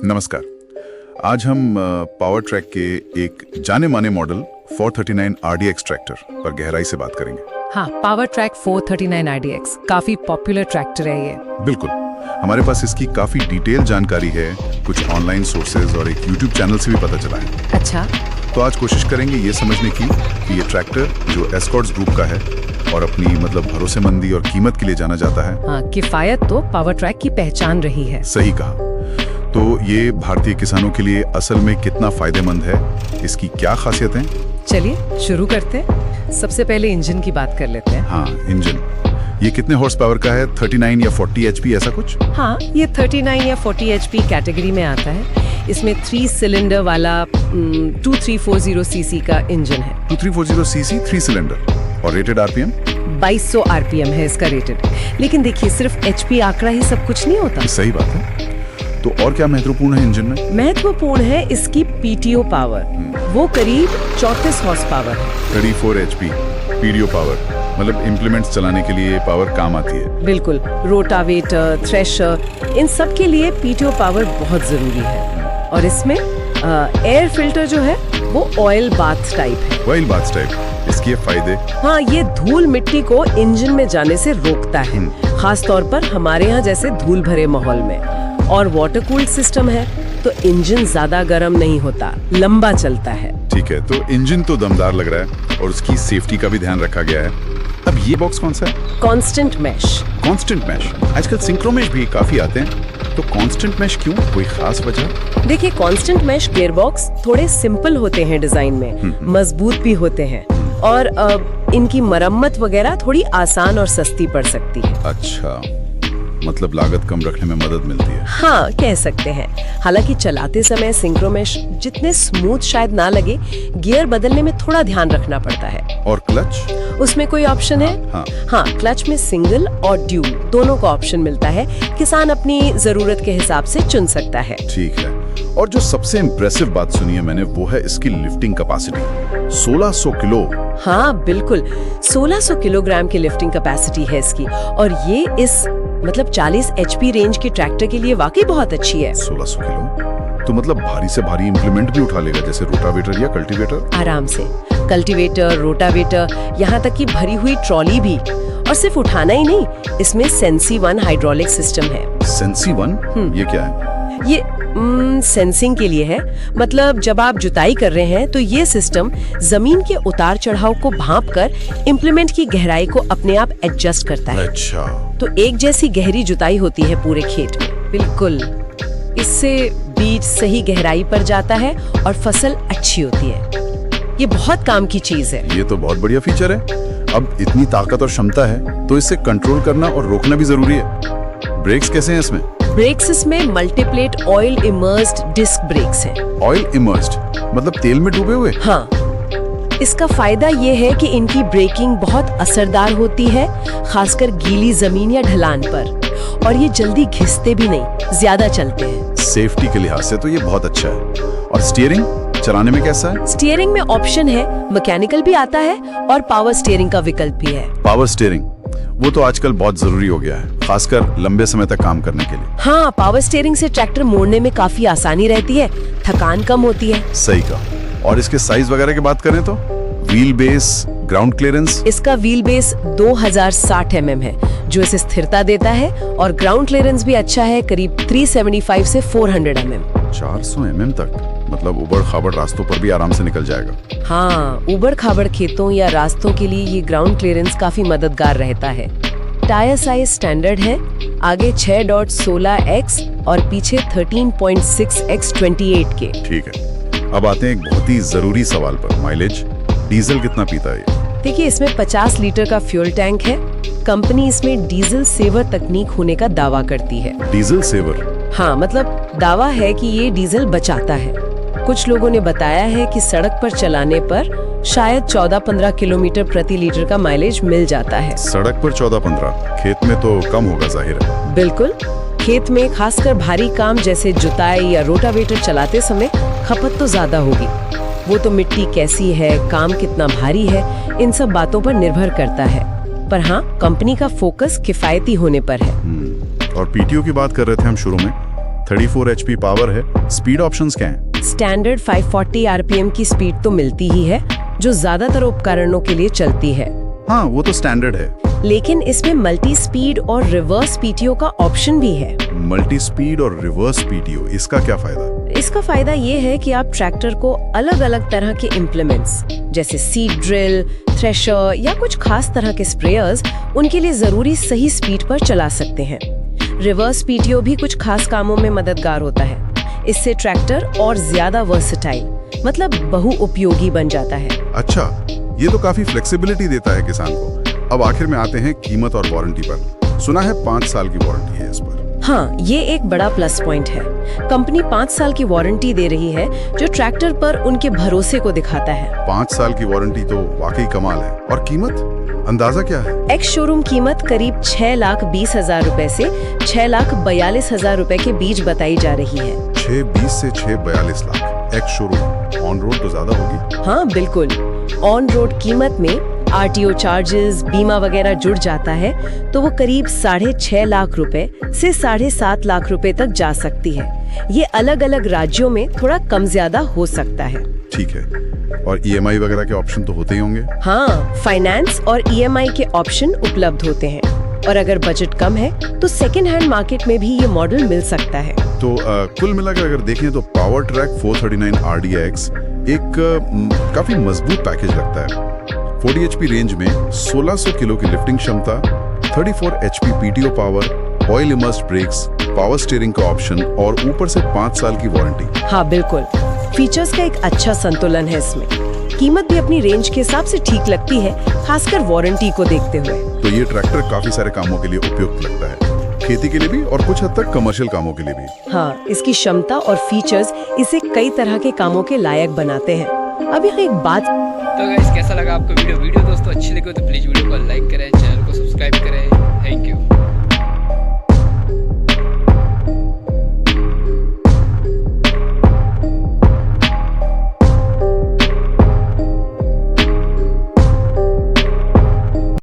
नमस्कार। आज हम पावर ट्रैक के एक जाने माने मॉडल 439 RDX ट्रैक्टर पर गहराई से बात करेंगे। हाँ, पावर ट्रैक 439 RDX काफी पॉपुलर ट्रैक्टर है ये। बिल्कुल, हमारे पास इसकी काफी डिटेल जानकारी है, कुछ ऑनलाइन सोर्सेज और एक YouTube चैनल से भी पता चला है। अच्छा, तो आज कोशिश करेंगे ये समझने की कि ये ट्रैक्टर जो एस्कॉर्ट्स ग्रुप का है और अपनी भरोसेमंदी और कीमत के लिए जाना जाता है। हाँ, किफायत तो पावर ट्रैक की पहचान रही है। सही कहा। तो ये भारतीय किसानों के लिए असल में कितना फायदेमंद है, इसकी क्या खासियत है? चलिए शुरू करते हैं। सबसे पहले इंजन की बात कर लेते हैं। हाँ, इंजन। ये कितने हॉर्स पावर का है? 39 या 40 HP ऐसा कुछ? हाँ, ये 39 या 40 HP कैटेगरी में आता है। इसमें 3 सिलेंडर वाला 2340 cc का इंजन है। 2340 cc 3 सिलेंडर और रेटेड RPM 2200 RPM है इसका रेटेड। लेकिन देखिए, सिर्फ HP आंकड़ा ही सब कुछ नहीं होता। सही बात है। तो और क्या महत्वपूर्ण है इंजन में? महत्वपूर्ण है इसकी PTO पावर। वो करीब 34 हॉर्स पावर है। 34 HP PTO पावर, मतलब इम्प्लीमेंट्स चलाने के लिए पावर काम आती है। बिल्कुल, रोटावेटर, थ्रेशर, इन सब के लिए PTO पावर बहुत जरूरी है। और इसमें एयर फिल्टर जो है वो ऑयल बाथ टाइप है। ऑयल बाथ टाइप, इसके फायदे? हाँ, ये धूल मिट्टी को इंजन में जाने से रोकता है, खास तौर पर हमारे यहाँ जैसे धूल भरे माहौल में। और वाटर कूल्ड सिस्टम है तो इंजन ज्यादा गर्म नहीं होता, लंबा चलता है। ठीक है, तो इंजन तो दमदार लग रहा है और उसकी सेफ्टी का भी ध्यान रखा गया है। अब ये बॉक्स कौन सा है? Constant mesh. कांस्टेंट मैश, आजकल सिंक्रो मैश भी काफी आते हैं, तो कांस्टेंट मैश क्यों? कोई खास वजह? देखिए, कांस्टेंट मैश गियर बॉक्स थोड़े सिंपल होते हैं डिजाइन में, मजबूत भी होते हैं और इनकी मरम्मत वगैरह थोड़ी आसान और सस्ती पड़ सकती है। अच्छा, मतलब लागत कम रखने में मदद मिलती है। हाँ, कह सकते हैं। हालांकि चलाते समय सिंक्रो मैश जितने स्मूथ शायद ना लगे, गियर बदलने में थोड़ा ध्यान रखना पड़ता है। और क्लच? उसमें कोई ऑप्शन है? हाँ, क्लच में सिंगल और ड्यूल दोनों का ऑप्शन मिलता है। किसान अपनी जरूरत के हिसाब से चुन सकता है। ठीक है। और जो सबसे इम्प्रेसिव बात सुनी है मैंने, वो है इसकी लिफ्टिंग कैपेसिटी 1600 किलो। हाँ बिल्कुल, 1600 किलोग्राम की लिफ्टिंग कैपेसिटी है इसकी। और ये इस 40 HP रेंज के ट्रैक्टर के लिए वाकई बहुत अच्छी है। 1600 किलो तो मतलब भारी से भारी इम्प्लीमेंट भी उठा लेगा, जैसे रोटावेटर या कल्टीवेटर? आराम से। कल्टीवेटर, रोटावेटर, यहाँ तक कि भरी हुई ट्रॉली भी। और सिर्फ उठाना ही नहीं, इसमें सेंसी 1 हाइड्रोलिक सिस्टम है। सेंसी 1? ये क्या है? ये सेंसिंग के लिए है। मतलब जब आप जुताई कर रहे हैं तो ये सिस्टम जमीन के उतार चढ़ाव को भांपकर इम्प्लीमेंट की गहराई को अपने आप एडजस्ट करता है। अच्छा, तो एक जैसी गहरी जुताई होती है पूरे खेत में। बिल्कुल, इससे बीज सही गहराई पर जाता है और फसल अच्छी होती है। ये बहुत काम की चीज है। ये तो बहुत बढ़िया फीचर है। अब इतनी ताकत और क्षमता है तो इसे कंट्रोल करना और रोकना भी जरूरी है। ब्रेक्स कैसे हैं इसमें? ब्रेक्स इसमें multiplate oil immersed disc brakes हैं। ऑयल इमर्स्ड मतलब तेल में डूबे हुए? हाँ, इसका फायदा ये है कि इनकी ब्रेकिंग बहुत असरदार होती है, खासकर गीली जमीन या ढलान पर। और ये जल्दी घिसते भी नहीं, ज्यादा चलते हैं। सेफ्टी के लिहाज से तो ये बहुत अच्छा है। और स्टीयरिंग चलाने में कैसा है? स्टीयरिंग में ऑप्शन है, मैकेनिकल भी आता है और पावर स्टीयरिंग का विकल्प भी है। पावर स्टीयरिंग, वो तो आजकल बहुत जरूरी हो गया है, खासकर लंबे समय तक काम करने के लिए। हाँ, पावर स्टीयरिंग से ट्रैक्टर मोड़ने में काफी आसानी रहती है, थकान कम होती है। सही कहा। और इसके साइज वगैरह की बात करें तो व्हील बेस, ग्राउंड क्लियरेंस? इसका व्हील बेस 2060 mm है, जो इसे स्थिरता देता है। और ग्राउंड क्लियरेंस भी अच्छा है, करीब 375 से 400 mm। 400 mm तक, मतलब उबड़ खाबड़ रास्तों पर भी आराम से निकल जाएगा। हाँ, उबड़ खाबड़ खेतों या रास्तों के लिए ये ग्राउंड क्लियरेंस काफी मददगार रहता है। टायर साइज स्टैंडर्ड है, आगे 6.16x और पीछे 13.6x 28 के। ठीक है, अब आते हैं एक बहुत ही जरूरी सवाल पर, माइलेज। डीजल कितना पीता है ये? देखिए, इसमें 50 लीटर का फ्यूल टैंक है। कंपनी इसमें डीजल सेवर तकनीक होने का दावा करती है। Diesel saver? हाँ, मतलब दावा है कि ये डीजल बचाता है। कुछ लोगों ने बताया है कि सड़क पर चलाने पर शायद 14-15 किलोमीटर प्रति लीटर का माइलेज मिल जाता है। सड़क पर 14-15, खेत में तो कम होगा जाहिर है। बिल्कुल, खेत में खासकर भारी काम जैसे जुताई या रोटावेटर चलाते समय खपत तो ज्यादा होगी। वो तो मिट्टी कैसी है, काम कितना भारी है, इन सब बातों पर निर्भर करता है। पर हाँ, कंपनी का फोकस किफायती होने पर है। और पीटीओ की बात कर रहे थे हम शुरू में, 34 HP पावर है। स्पीड ऑप्शंस क्या हैं? स्टैंडर्ड 540 आरपीएम की स्पीड तो मिलती ही है, जो ज्यादातर उपकरणों के लिए चलती है। हाँ, वो तो स्टैंडर्ड है। लेकिन इसमें मल्टी स्पीड और रिवर्स पीटीओ का ऑप्शन भी है। मल्टी स्पीड और रिवर्स पीटीओ, इसका क्या फायदा? इसका फायदा ये है कि आप ट्रैक्टर को अलग अलग तरह के इम्प्लीमेंट्स जैसे सीड ड्रिल, थ्रेशर या कुछ खास तरह के स्प्रेयर्स उनके लिए जरूरी सही स्पीड पर चला सकते हैं। रिवर्स पीटीओ भी कुछ खास कामों में मददगार होता है। इससे ट्रैक्टर और ज्यादा वर्सेटाइल मतलब बहुउपयोगी बन जाता है। अच्छा, ये तो काफी फ्लेक्सिबिलिटी देता है किसान को। अब आखिर में आते हैं कीमत और वारंटी पर। सुना है 5 साल की वारंटी है इस पर। हाँ, ये एक बड़ा प्लस पॉइंट है। कंपनी 5 साल की वारंटी दे रही है, जो ट्रैक्टर पर उनके भरोसे को दिखाता है। 5 साल की वारंटी तो वाकई कमाल है। और कीमत, अंदाजा क्या है? एक्स शोरूम कीमत करीब 6,20,000 रुपए से 6,42,000 रुपए के बीच बताई जा रही है। 6,20 से 6,42 lakh. Ex showroom on road तो ज्यादा होगी। हाँ बिल्कुल, ऑन रोड कीमत में आरटीओ चार्जेस, बीमा वगैरह जुड़ जाता है तो वो करीब 6.5 लाख रुपए से 7.5 लाख रुपए तक जा सकती है। ये अलग अलग राज्यों में थोड़ा कम ज्यादा हो सकता है। ठीक है। और ईएमआई वगैरह के ऑप्शन तो होते ही होंगे? हाँ, फाइनेंस और ईएमआई के ऑप्शन उपलब्ध होते हैं। और अगर बजट कम है तो सेकेंड हैंड मार्केट में भी ये मॉडल मिल सकता है। तो कुल मिलाकर अगर देखें तो पावर ट्रैक 439 RDX एक काफी मजबूत पैकेज लगता है। 40 HP रेंज में 1600 किलो की लिफ्टिंग क्षमता, 34 HP PTO power, oil immersed brakes, power steering का ऑप्शन और ऊपर से 5 साल की वारंटी। हाँ बिल्कुल, फीचर्स का एक अच्छा संतुलन है इसमें। कीमत भी अपनी रेंज के हिसाब से ठीक लगती है, खासकर वारंटी को देखते हुए। तो ये ट्रैक्टर काफी सारे कामों के लिए उपयुक्त लगता है, खेती के लिए भी और कुछ हद तक कमर्शियल कामों के लिए भी। हाँ, इसकी क्षमता और फीचर्स इसे कई तरह के कामों के लायक बनाते हैं। अब यहाँ एक बात, तो गाइस कैसा लगा आपको वीडियो दोस्तों अच्छी लगी हो तो प्लीज वीडियो को लाइक करें, चैनल को सब्सक्राइब करें। Thank you.